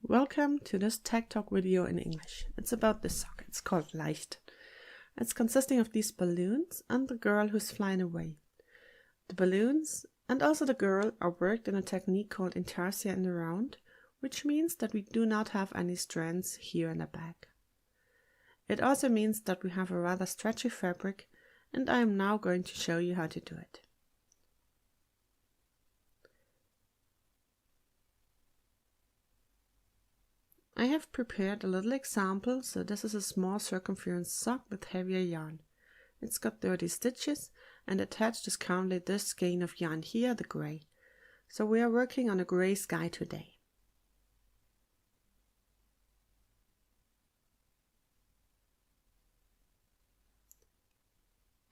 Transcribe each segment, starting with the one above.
Welcome to this Techtalk video in English. It's about this sock. It's called Leicht. It's consisting of these balloons and the girl who's flying away. The balloons and also the girl are worked in a technique called Intarsia in the round, which means that we do not have any strands here in the back. It also means that we have a rather stretchy fabric, and I am now going to show you how to do it. I have prepared a little example, so this is a small circumference sock with heavier yarn. It's got 30 stitches and attached is currently this skein of yarn here, the grey. So we are working on a grey sky today.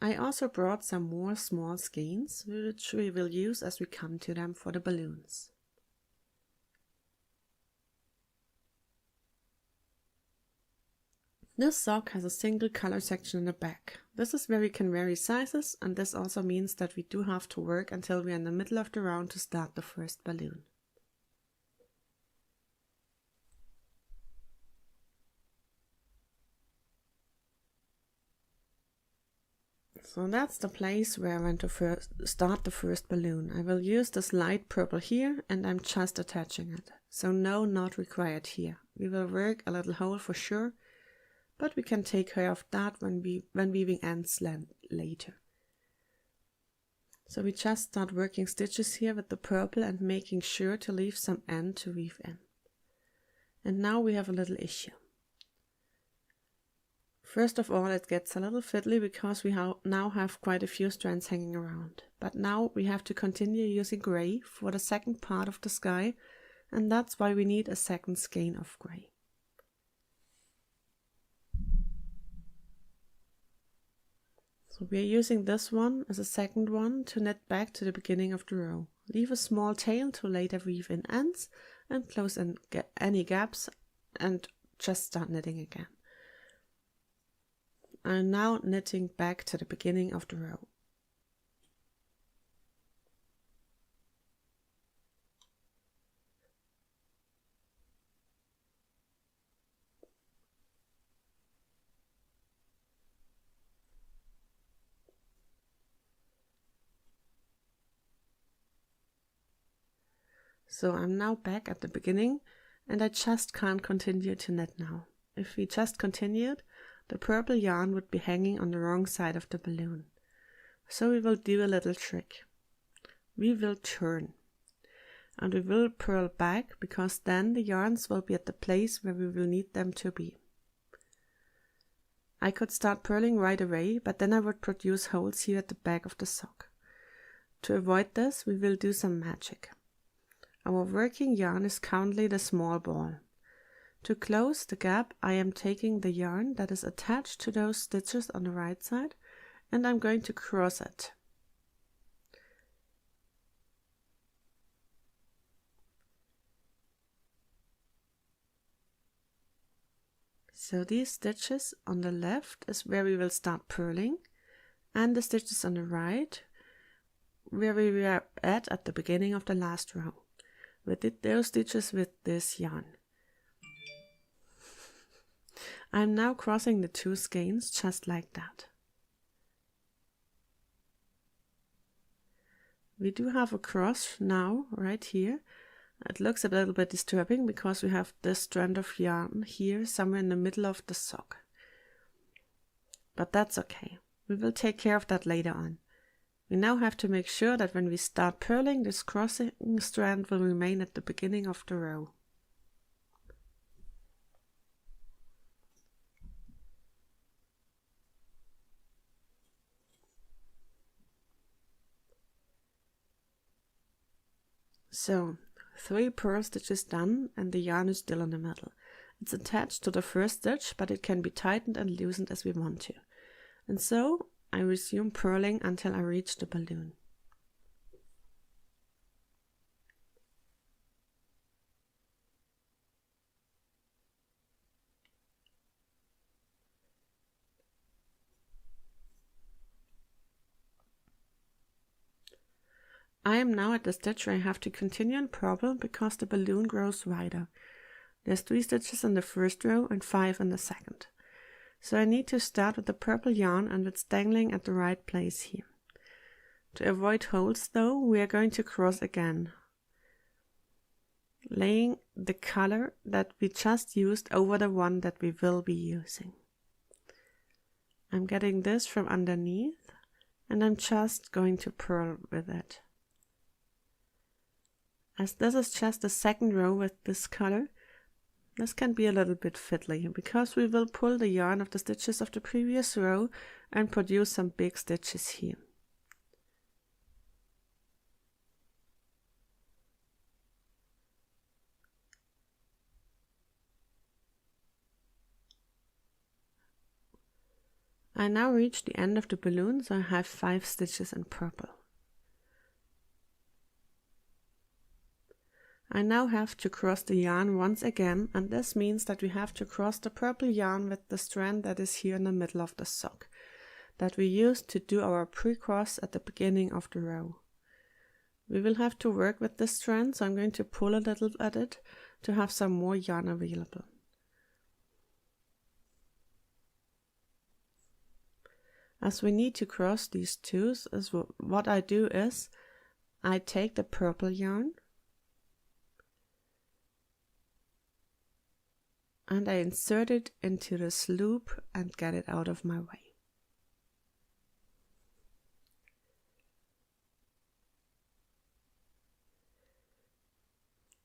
I also brought some more small skeins, which we will use as we come to them for the balloons. This sock has a single color section in the back. This is where we can vary sizes, and this also means that we do have to work until we are in the middle of the round to start the first balloon. So that's the place where I want to start the first balloon. I will use this light purple here, and I'm just attaching it. So no knot required here. We will work a little hole for sure, but we can take care of that when weaving ends later. So we just start working stitches here with the purple and making sure to leave some end to weave in. And now we have a little issue. First of all, it gets a little fiddly because we now have quite a few strands hanging around. But now we have to continue using grey for the second part of the sky, and that's why we need a second skein of grey. So we are using this one as a second one to knit back to the beginning of the row. Leave a small tail to later weave in ends and close in any gaps and just start knitting again. I'm now knitting back to the beginning of the row. So I'm now back at the beginning, and I just can't continue to knit now. If we just continued, the purple yarn would be hanging on the wrong side of the balloon. So we will do a little trick. We will turn, and we will purl back, because then the yarns will be at the place where we will need them to be. I could start purling right away, but then I would produce holes here at the back of the sock. To avoid this, we will do some magic. Our working yarn is currently the small ball. To close the gap, I am taking the yarn that is attached to those stitches on the right side, and I'm going to cross it. So these stitches on the left is where we will start purling, and the stitches on the right where we were at the beginning of the last row. We did those stitches with this yarn. I'm now crossing the two skeins just like that. We do have a cross now right here. It looks a little bit disturbing because we have this strand of yarn here somewhere in the middle of the sock. But that's okay. We will take care of that later on. We now have to make sure that when we start purling, this crossing strand will remain at the beginning of the row. So, 3 purl stitches done, and the yarn is still in the middle. It's attached to the first stitch, but it can be tightened and loosened as we want to. And so, I resume purling until I reach the balloon. I am now at the stitch where I have to continue in purple because the balloon grows wider. There's 3 stitches in the first row and 5 in the second. So I need to start with the purple yarn and it's dangling at the right place here. To avoid holes though, we are going to cross again, laying the color that we just used over the one that we will be using. I'm getting this from underneath and I'm just going to purl with it. As this is just the second row with this color, this can be a little bit fiddly because we will pull the yarn of the stitches of the previous row and produce some big stitches here. I now reach the end of the balloon, so I have 5 stitches in purple. I now have to cross the yarn once again, and this means that we have to cross the purple yarn with the strand that is here in the middle of the sock, that we used to do our pre-cross at the beginning of the row. We will have to work with this strand, so I'm going to pull a little at it to have some more yarn available. As we need to cross these twos, what I do is I take the purple yarn and I insert it into this loop and get it out of my way.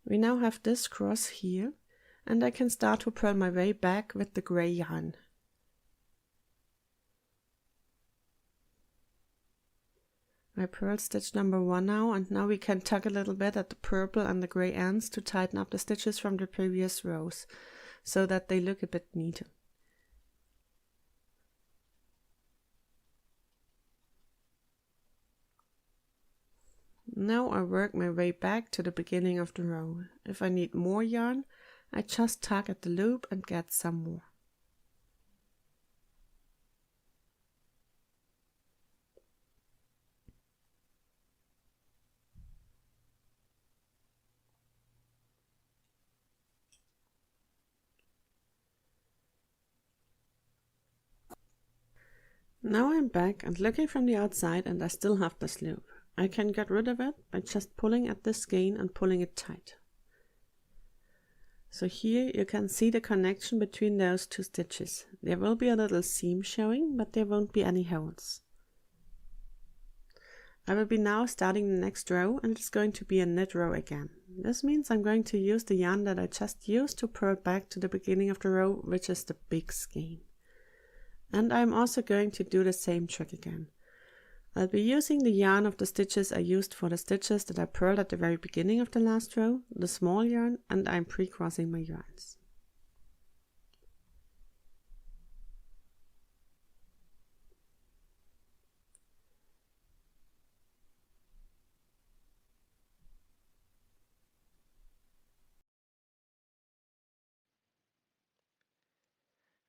We now have this cross here, and I can start to purl my way back with the gray yarn. I purl stitch number 1 now, and now we can tug a little bit at the purple and the gray ends to tighten up the stitches from the previous rows, so that they look a bit neater. Now I work my way back to the beginning of the row. If I need more yarn, I just tug at the loop and get some more. Now I'm back and looking from the outside, and I still have this loop. I can get rid of it by just pulling at this skein and pulling it tight. So here you can see the connection between those 2 stitches. There will be a little seam showing, but there won't be any holes. I will be now starting the next row, and it's going to be a knit row again. This means I'm going to use the yarn that I just used to purl back to the beginning of the row, which is the big skein. And I'm also going to do the same trick again. I'll be using the yarn of the stitches I used for the stitches that I purled at the very beginning of the last row, the small yarn, and I'm pre-crossing my yarns.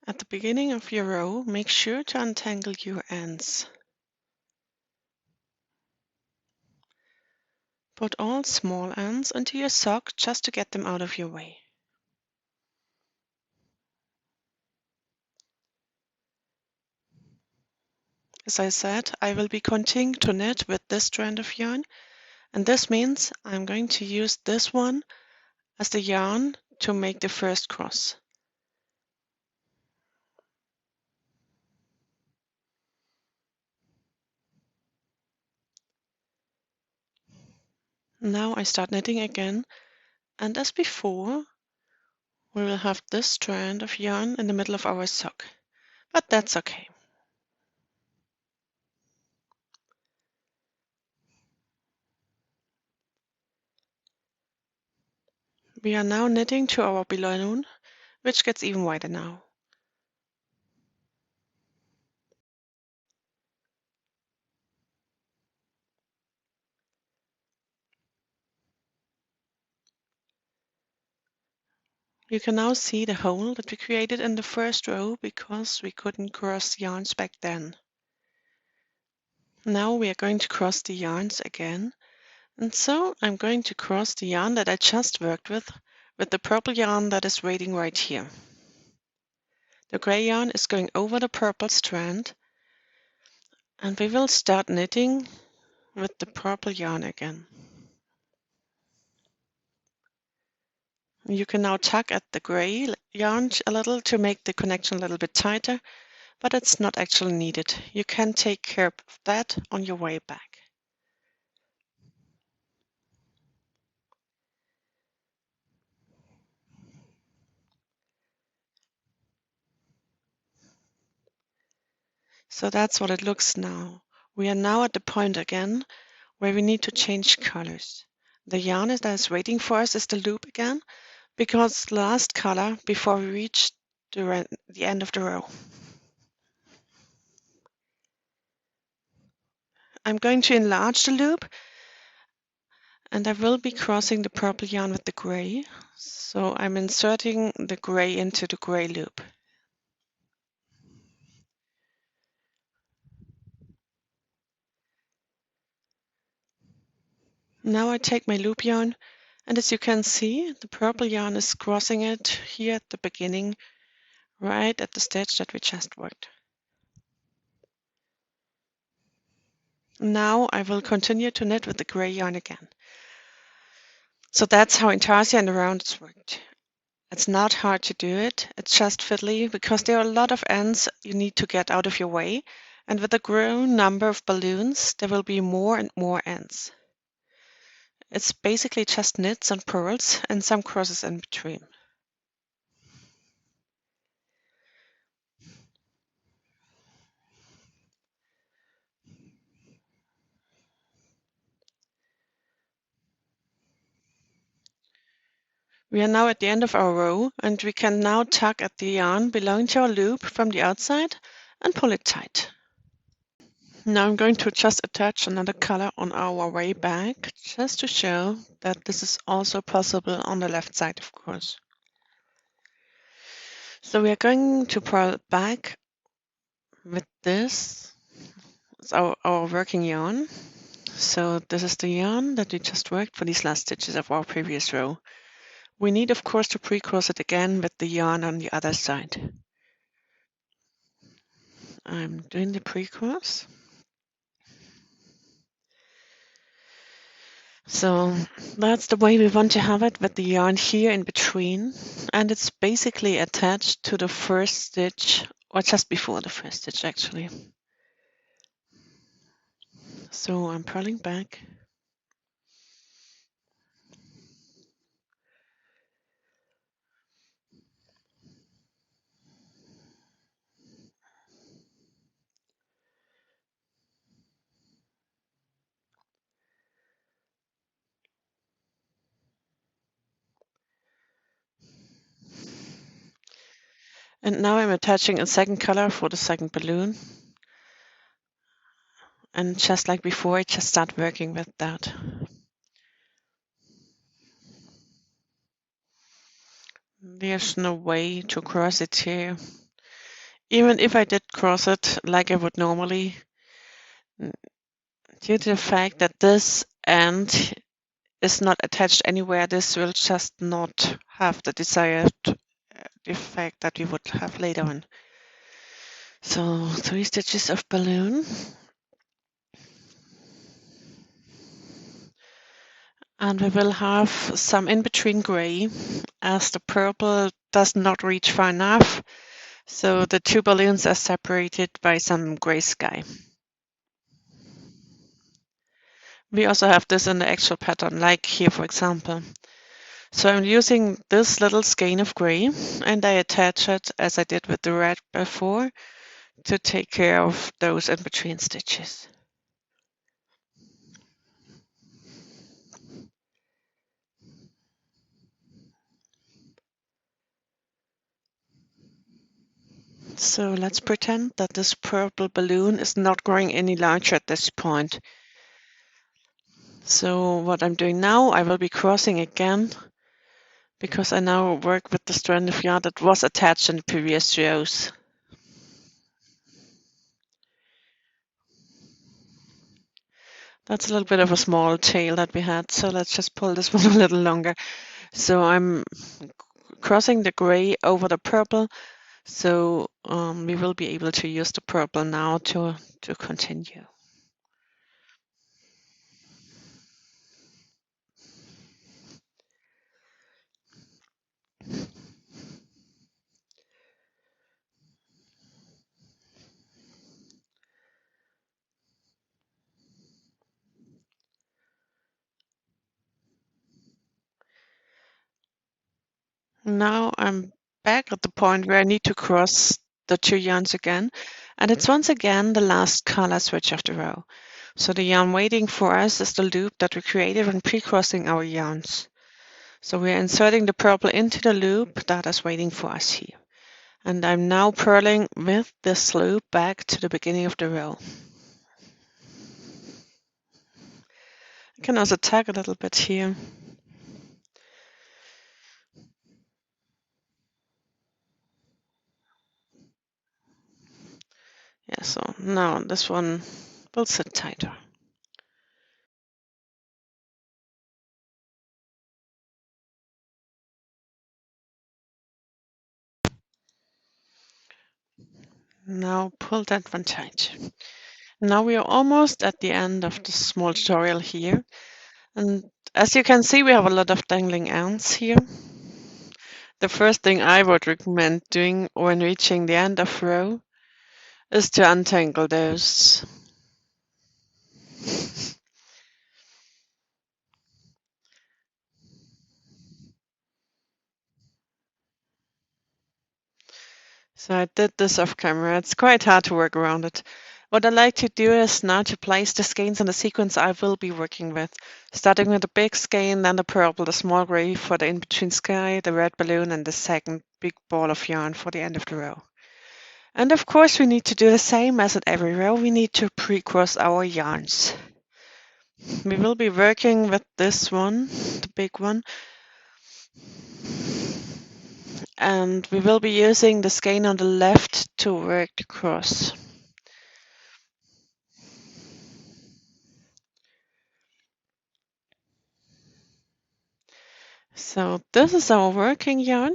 At the beginning of your row, make sure to untangle your ends. Put all small ends into your sock just to get them out of your way. As I said, I will be continuing to knit with this strand of yarn, and this means I'm going to use this one as the yarn to make the first cross. Now I start knitting again, and as before, we will have this strand of yarn in the middle of our sock, but that's okay. We are now knitting to our balloon, which gets even wider now. You can now see the hole that we created in the first row because we couldn't cross yarns back then. Now we are going to cross the yarns again, and so I'm going to cross the yarn that I just worked with with the purple yarn that is waiting right here. The gray yarn is going over the purple strand, and we will start knitting with the purple yarn again. You can now tug at the gray yarn a little to make the connection a little bit tighter, but it's not actually needed. You can take care of that on your way back. So that's what it looks now. We are now at the point again where we need to change colors. The yarn that is waiting for us is the loop again, because the last color before we reach the end of the row. I'm going to enlarge the loop, and I will be crossing the purple yarn with the gray. So I'm inserting the gray into the gray loop. Now I take my loop yarn, and as you can see, the purple yarn is crossing it here at the beginning, right at the stitch that we just worked. Now I will continue to knit with the gray yarn again. So that's how Intarsia and the rounds worked. It's not hard to do it, it's just fiddly because there are a lot of ends you need to get out of your way, and with a growing number of balloons there will be more and more ends. It's basically just knits and purls and some crosses in between. We are now at the end of our row, and we can now tug at the yarn belonging to our loop from the outside and pull it tight. Now I'm going to just attach another color on our way back, just to show that this is also possible on the left side, of course. So we are going to purl back with this. It's our working yarn. So this is the yarn that we just worked for these last stitches of our previous row. We need, of course, to pre-cross it again with the yarn on the other side. I'm doing the pre-cross. So that's the way we want to have it, with the yarn here in between, and it's basically attached to the first stitch, or just before the first stitch actually. So I'm purling back. And now I'm attaching a second color for the second balloon. And just like before, I just start working with that. There's no way to cross it here. Even if I did cross it like I would normally, due to the fact that this end is not attached anywhere, this will just not have the desired effect that we would have later on. So 3 stitches of balloon. And we will have some in-between gray, as the purple does not reach far enough. So the two balloons are separated by some gray sky. We also have this in the actual pattern, like here, for example. So I'm using this little skein of gray, and I attach it, as I did with the red before, to take care of those in-between stitches. So let's pretend that this purple balloon is not growing any larger at this point. So what I'm doing now, I will be crossing again, because I now work with the strand of yarn that was attached in the previous rows. That's a little bit of a small tail that we had, so let's just pull this one a little longer. So I'm crossing the gray over the purple, so we will be able to use the purple now to continue. Now I'm back at the point where I need to cross the 2 yarns again, and it's once again the last color switch of the row. So the yarn waiting for us is the loop that we created when pre-crossing our yarns. So we're inserting the purple into the loop that is waiting for us here. And I'm now purling with this loop back to the beginning of the row. I can also tag a little bit here. Yeah, so now this one will sit tighter. Now pull that one tight. Now we are almost at the end of the small tutorial here. And as you can see, we have a lot of dangling ends here. The first thing I would recommend doing when reaching the end of row is to untangle those. So I did this off camera. It's quite hard to work around it. What I like to do is now to place the skeins in the sequence I will be working with, starting with the big skein, then the purple, the small gray for the in-between sky, the red balloon, and the second big ball of yarn for the end of the row. And of course we need to do the same as at every row. We need to pre-cross our yarns. We will be working with this one, the big one, and we will be using the skein on the left to work the cross. So this is our working yarn,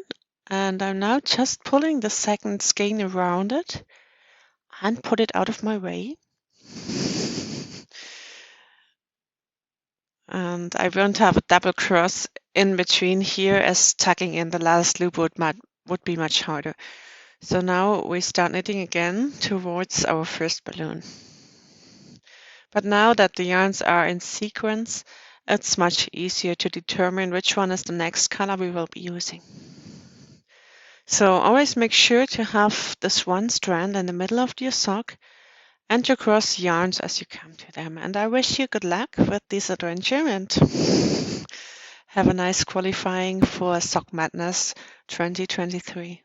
and I'm now just pulling the second skein around it and put it out of my way. And I won't have a double cross in between here, as tucking in the last loop would be much harder. So now we start knitting again towards our first balloon. But now that the yarns are in sequence, it's much easier to determine which one is the next color we will be using. So always make sure to have this one strand in the middle of your sock and to cross yarns as you come to them. And I wish you good luck with this adventure and have a nice qualifying for Sock Madness 2023.